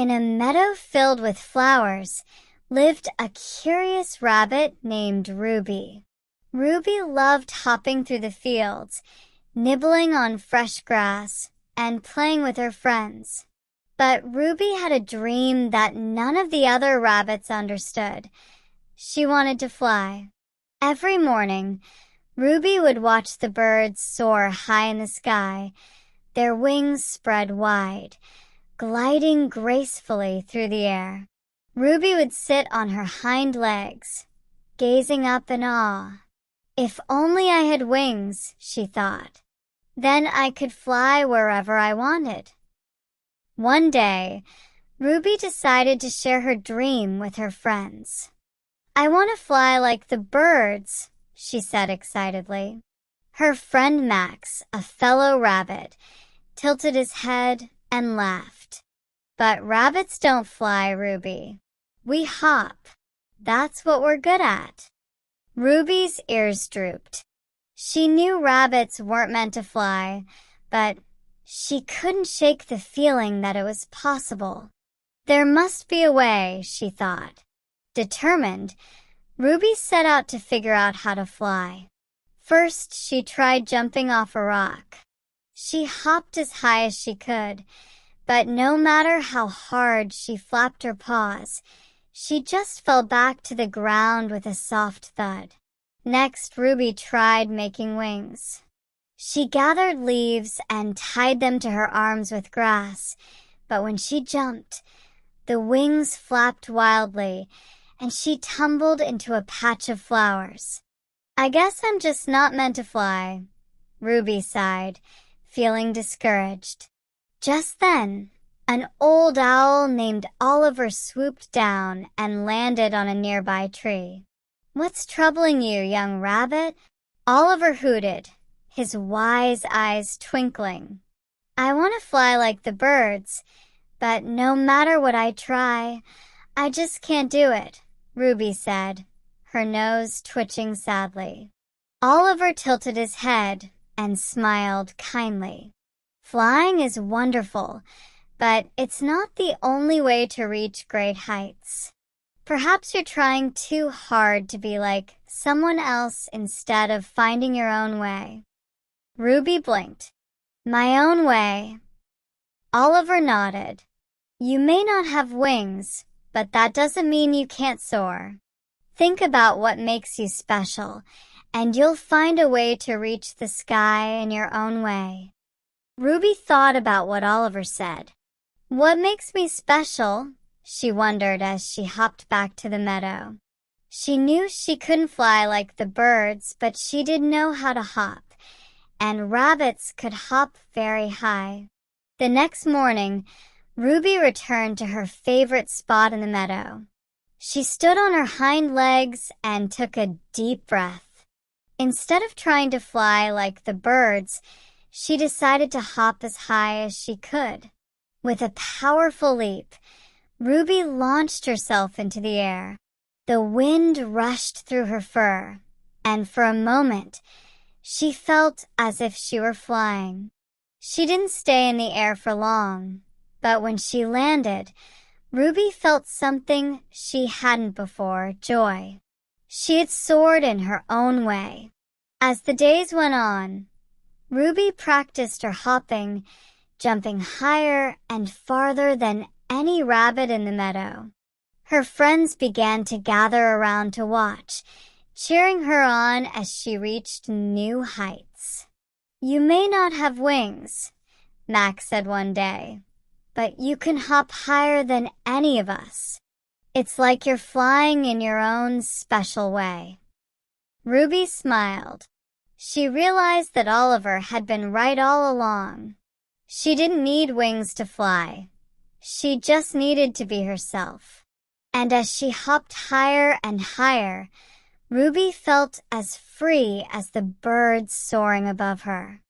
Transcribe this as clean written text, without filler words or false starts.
In a meadow filled with flowers lived a curious rabbit named Ruby. Ruby loved hopping through the fields, nibbling on fresh grass, and playing with her friends. But Ruby had a dream that none of the other rabbits understood. She wanted to fly. Every morning, Ruby would watch the birds soar high in the sky, their wings spread wide, gliding gracefully through the air. Ruby would sit on her hind legs, gazing up in awe. If only I had wings, she thought. Then I could fly wherever I wanted. One day, Ruby decided to share her dream with her friends. I want to fly like the birds, she said excitedly. Her friend Max, a fellow rabbit, tilted his head and laughed. But rabbits don't fly, Ruby. We hop. That's what we're good at. Ruby's ears drooped. She knew rabbits weren't meant to fly, but she couldn't shake the feeling that it was possible. There must be a way, she thought. Determined, Ruby set out to figure out how to fly. First, she tried jumping off a rock. She hopped as high as she could, but no matter how hard she flapped her paws, she just fell back to the ground with a soft thud. Next, Ruby tried making wings. She gathered leaves and tied them to her arms with grass, but when she jumped, the wings flapped wildly, and she tumbled into a patch of flowers. I guess I'm just not meant to fly, Ruby sighed, feeling discouraged. Just then, an old owl named Oliver swooped down and landed on a nearby tree. What's troubling you, young rabbit? Oliver hooted, his wise eyes twinkling. I want to fly like the birds, but no matter what I try, I just can't do it, Ruby said, her nose twitching sadly. Oliver tilted his head and smiled kindly. Flying is wonderful, but it's not the only way to reach great heights. Perhaps you're trying too hard to be like someone else instead of finding your own way. Ruby blinked. My own way. Oliver nodded. You may not have wings, but that doesn't mean you can't soar. Think about what makes you special, and you'll find a way to reach the sky in your own way. Ruby thought about what Oliver said. What makes me special? She wondered as she hopped back to the meadow. She knew she couldn't fly like the birds, but she did know how to hop, and rabbits could hop very high. The next morning, Ruby returned to her favorite spot in the meadow. She stood on her hind legs and took a deep breath. Instead of trying to fly like the birds, she decided to hop as high as she could. With a powerful leap, Ruby launched herself into the air. The wind rushed through her fur, and for a moment, she felt as if she were flying. She didn't stay in the air for long, but when she landed, Ruby felt something she hadn't before, joy. She had soared in her own way. As the days went on, Ruby practiced her hopping, jumping higher and farther than any rabbit in the meadow. Her friends began to gather around to watch, cheering her on as she reached new heights. You may not have wings, Max said one day, but you can hop higher than any of us. It's like you're flying in your own special way. Ruby smiled. She realized that Oliver had been right all along. She didn't need wings to fly. She just needed to be herself. And as she hopped higher and higher, Ruby felt as free as the birds soaring above her.